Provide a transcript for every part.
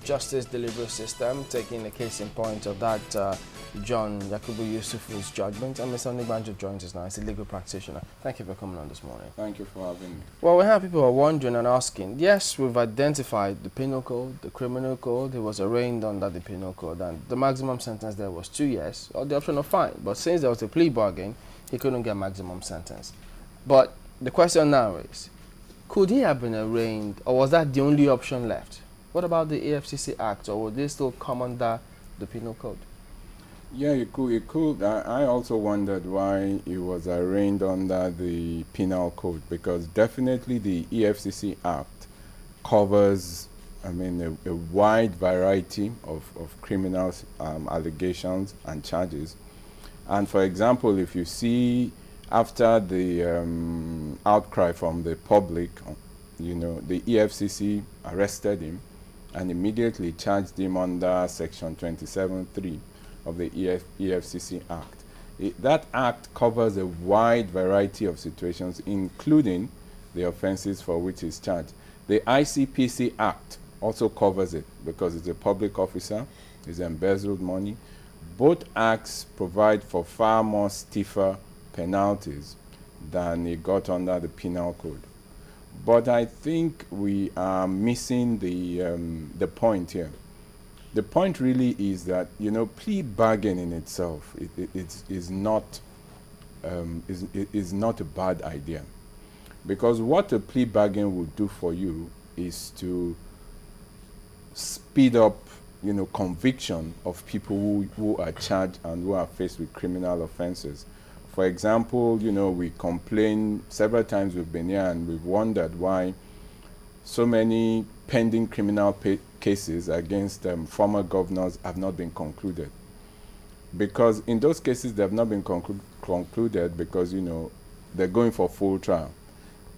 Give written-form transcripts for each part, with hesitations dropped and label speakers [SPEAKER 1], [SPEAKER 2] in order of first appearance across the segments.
[SPEAKER 1] justice delivery system, taking a case in point of that John Yakubu Yusufu's judgment. And Mr. Onigbanjo joins us now. He's a legal practitioner. Thank you for coming on this morning.
[SPEAKER 2] Thank you for having me.
[SPEAKER 1] Well, we have people who are wondering and asking, yes, we've identified the penal code, the criminal code. He was arraigned under the penal code, and the maximum sentence there was 2 years, or the option of fine. But since there was a plea bargain, he couldn't get maximum sentence. But the question now is, could he have been arraigned, or was that the only option left? What about the EFCC Act, or would they still come under the penal code?
[SPEAKER 2] Yeah, it could. I also wondered why he was arraigned under the penal code, because definitely the EFCC Act covers, a wide variety of criminal allegations and charges. And for example, if you see after the outcry from the public, the EFCC arrested him and immediately charged him under Section 27(3) of the EFCC Act. That act covers a wide variety of situations, including the offenses for which he's charged. The ICPC Act also covers it because it's a public officer, it's embezzled money. Both acts provide for far more stiffer penalties than he got under the penal code. But I think we are missing the point here. The point really is that, plea bargain in itself is not a bad idea. Because what a plea bargain will do for you is to speed up, conviction of people who are charged and who are faced with criminal offenses. For example, we complain several times, we've been here and we've wondered why so many pending criminal cases against former governors have not been concluded. Because in those cases, they have not been concluded because, they're going for full trial.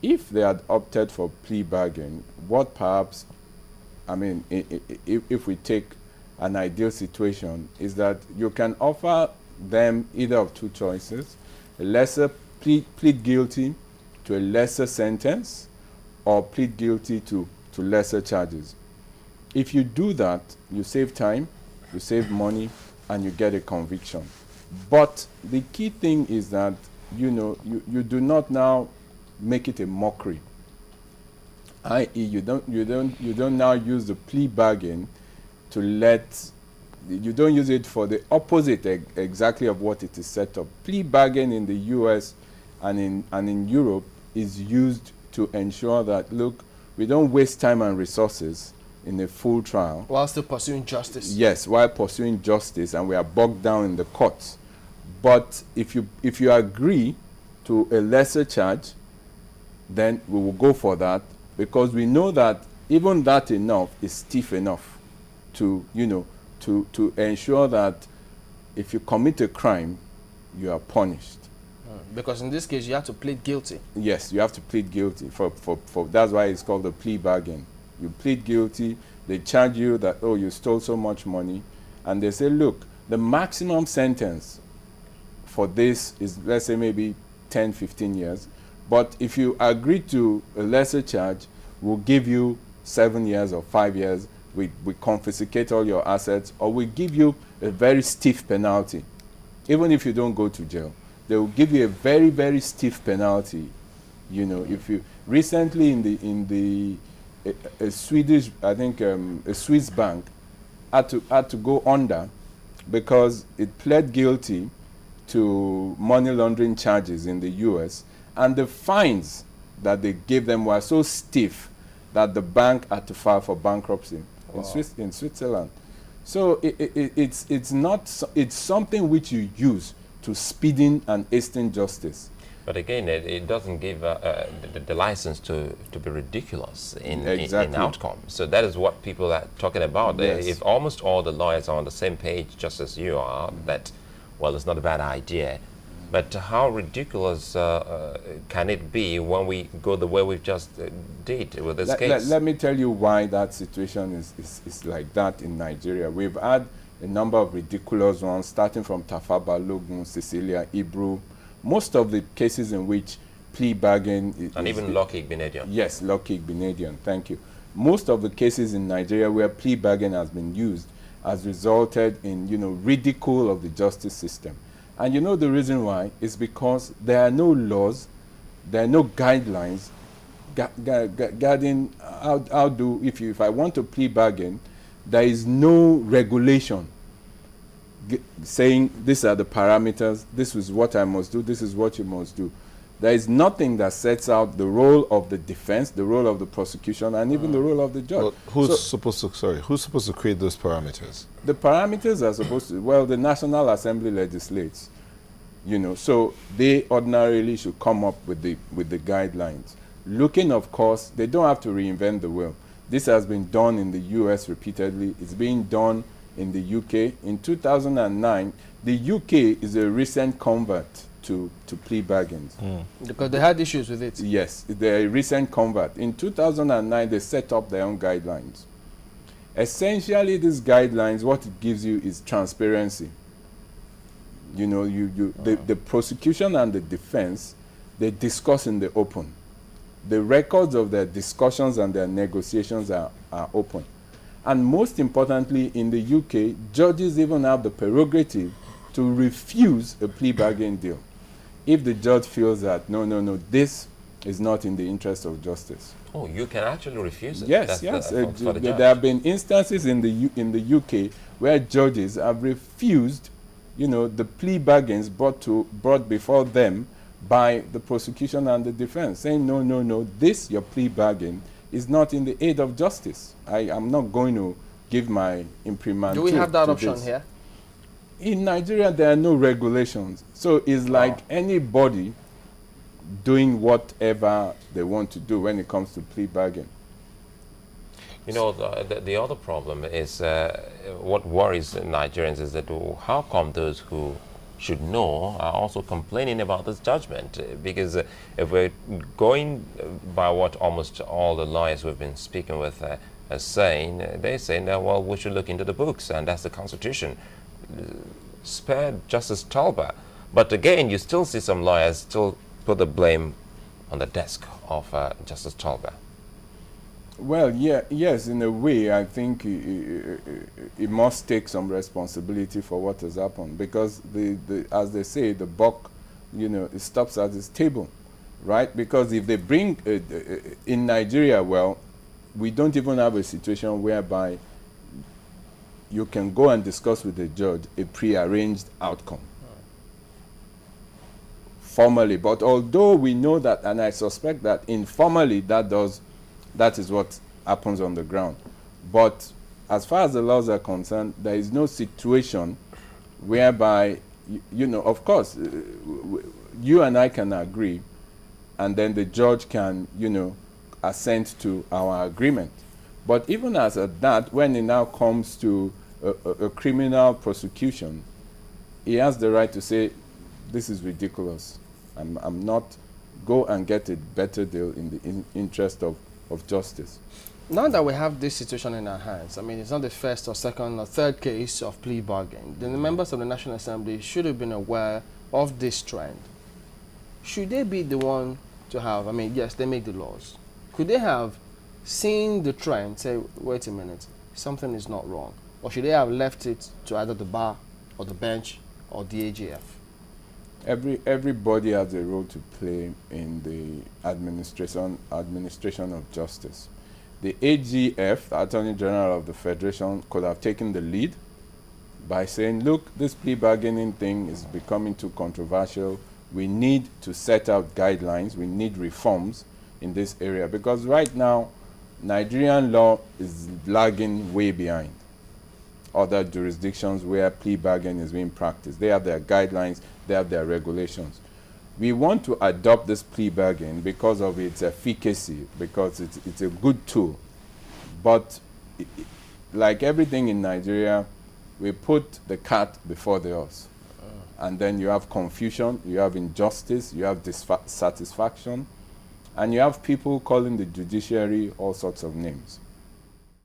[SPEAKER 2] If they had opted for plea bargain, what perhaps, if we take an ideal situation, is that you can offer them either of two choices: a lesser plead guilty to a lesser sentence, or plead guilty to lesser charges. If you do that, you save time, you save money, and you get a conviction. But the key thing is that you do not now make it a mockery. I.e., you don't now use the plea bargain you don't use it for the opposite exactly of what it is set up. Plea bargain in the US and in Europe is used to ensure that, look, we don't waste time and resources in a full trial.
[SPEAKER 1] While still pursuing justice.
[SPEAKER 2] Yes, while pursuing justice, and we are bogged down in the courts. But if you agree to a lesser charge, then we will go for that, because we know that even that enough is stiff enough to ensure that if you commit a crime, you are punished.
[SPEAKER 1] Because in this case, you have to plead guilty.
[SPEAKER 2] Yes, you have to plead guilty. For that's why it's called a plea bargain. You plead guilty, they charge you that, oh, you stole so much money, and they say, look, the maximum sentence for this is, let's say, maybe 10, 15 years. But if you agree to a lesser charge, we'll give you 7 years or 5 years. We confiscate all your assets, or we give you a very stiff penalty. Even if you don't go to jail, they will give you a very, very stiff penalty. If you recently a Swedish, I think a Swiss bank had to go under because it pled guilty to money laundering charges in the US, and the fines that they gave them were so stiff that the bank had to file for bankruptcy. Wow. In Switzerland. So it's something which you use to speeding and hasten justice.
[SPEAKER 3] But again, it doesn't give the license to be ridiculous in outcome. So that is what people are talking about.
[SPEAKER 2] Yes.
[SPEAKER 3] If almost all the lawyers are on the same page, just as you are, that, well, it's not a bad idea. But how ridiculous can it be when we go the way we've just did with this case?
[SPEAKER 2] Let me tell you why that situation is like that in Nigeria. We've had a number of ridiculous ones, starting from Tafa Balogun, Cecilia Ibru. Most of the cases in which plea bargain
[SPEAKER 3] and even Lucky Igbinedion.
[SPEAKER 2] Yes, Lucky Igbinedion, thank you. most of the cases in Nigeria where plea bargain has been used has resulted in, ridicule of the justice system. And the reason why is because there are no laws, there are no guidelines guarding if I want to plea bargain, there is no regulation saying these are the parameters, this is what I must do, this is what you must do. There is nothing that sets out the role of the defense, the role of the prosecution, and even the role of the judge.
[SPEAKER 4] Well, who's supposed to create those parameters?
[SPEAKER 2] The parameters are supposed to, the National Assembly legislates, so they ordinarily should come up with the guidelines. Looking, of course, they don't have to reinvent the wheel. This has been done in the US repeatedly. It's being done in the UK. In 2009, the UK is a recent convert to plea bargains.
[SPEAKER 1] Because they had issues with it.
[SPEAKER 2] Yes, they're a recent convert. In 2009, they set up their own guidelines. Essentially, these guidelines, what it gives you is transparency. The prosecution and the defense, they discuss in the open. The records of their discussions and their negotiations are open. And most importantly, in the UK, judges even have the prerogative to refuse a plea bargain deal if the judge feels that, no, this is not in the interest of justice.
[SPEAKER 3] Oh, you can actually refuse it?
[SPEAKER 2] Yes, there have been instances in the UK where judges have refused, the plea bargains brought before them by the prosecution and the defense, saying, no, this, your plea bargain, is not in the aid of justice. I am not going to give my imprimatur.
[SPEAKER 1] Do we have that option here?
[SPEAKER 2] In Nigeria, there are no regulations. So it's like anybody doing whatever they want to do when it comes to plea bargain.
[SPEAKER 3] The other problem is what worries Nigerians is that how come those who should know are also complaining about this judgment? Because if we're going by what almost all the lawyers we've been speaking with are saying, they're saying that, well, we should look into the books, and that's the Constitution. Spare Justice Talbot. But again, you still see some lawyers still put the blame on the desk of Justice Talbot.
[SPEAKER 2] Well, yes, in a way, I think it must take some responsibility for what has happened, because as they say, the buck, it stops at its table, right? Because if they bring in Nigeria, we don't even have a situation whereby you can go and discuss with the judge a prearranged outcome. Formally, but although we know that, and I suspect that informally that is what happens on the ground. But as far as the laws are concerned, there is no situation whereby, of course, you and I can agree, and then the judge can, assent to our agreement. But even as at that, when it now comes to a criminal prosecution, he has the right to say, this is ridiculous. I'm not, go and get a better deal in the interest of justice.
[SPEAKER 1] Now that we have this situation in our hands, I mean, it's not the first or second or third case of plea bargain. Then the members of the National Assembly should have been aware of this trend. Should they be the one to have, I mean, yes, they make the laws. Could they have seen the trend, say, wait a minute, something is not wrong? Or should they have left it to either the bar or the bench or the AGF?
[SPEAKER 2] Everybody has a role to play in the administration of justice. The AGF, the Attorney General of the Federation, could have taken the lead by saying, look, this plea bargaining thing is becoming too controversial. We need to set out guidelines. We need reforms in this area, because right now, Nigerian law is lagging way behind other jurisdictions where plea bargaining is being practiced. They have their guidelines, they have their regulations. We want to adopt this plea bargain because of its efficacy, because it's a good tool. But like everything in Nigeria, we put the cat before the horse. And then you have confusion, you have injustice, you have dissatisfaction, and you have people calling the judiciary all sorts of names.